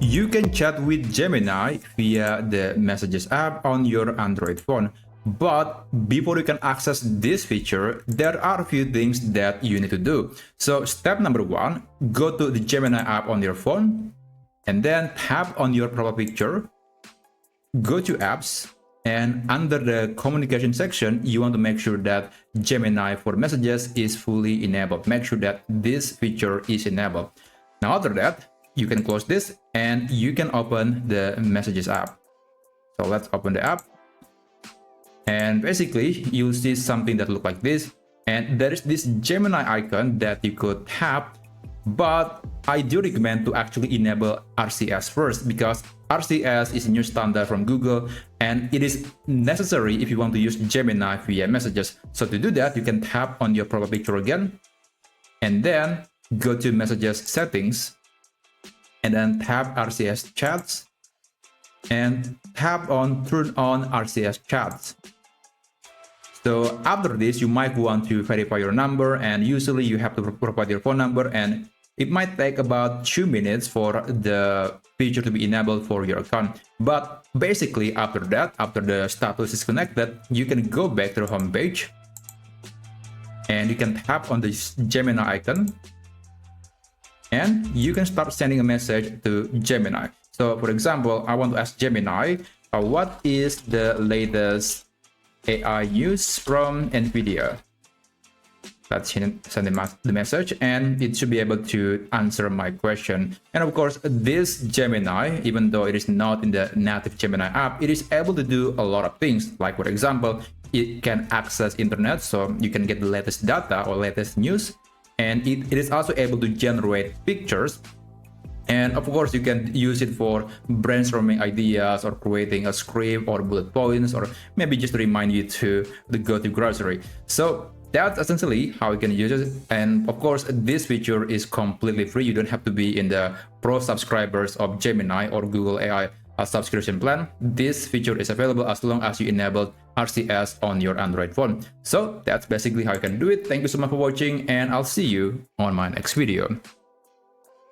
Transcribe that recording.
You can chat with Gemini via the Messages app on your Android phone. But before you can access this feature, there are a few things that you need to do. So step number 1, go to the Gemini app on your phone and then tap on your profile picture, go to apps, and under the communication section, you want to make sure that Gemini for messages is fully enabled. Make sure that this feature is enabled. Now after that, you can close this and you can open the Messages app. So let's open the app. And basically, you'll see something that looks like this. And there is this Gemini icon that you could tap. But I do recommend to actually enable RCS first, because RCS is a new standard from Google and it is necessary if you want to use Gemini via messages. So to do that, you can tap on your profile picture again and then go to Messages settings and then tap RCS chats and tap on turn on RCS chats. So after this, you might want to verify your number, and usually you have to provide your phone number, and it might take about 2 minutes for the feature to be enabled for your account. But basically after that, after the status is connected, you can go back to the home page and you can tap on this Gemini icon and you can start sending a message to Gemini. So for example, I want to ask Gemini, what is the latest AI news from NVIDIA? Let's send the message and it should be able to answer my question. And of course, this Gemini, even though it is not in the native Gemini app, it is able to do a lot of things. Like for example, it can access internet, so you can get the latest data or latest news. And it is also able to generate pictures. And of course, you can use it for brainstorming ideas or creating a script or bullet points, or maybe just to remind you to go to grocery. So that's essentially how you can use it. And of course, this feature is completely free. You don't have to be in the pro subscribers of Gemini or Google AI subscription plan. This feature is available as long as you enable RCS on your Android phone. So that's basically how you can do it. Thank you so much for watching, and I'll see you on my next video.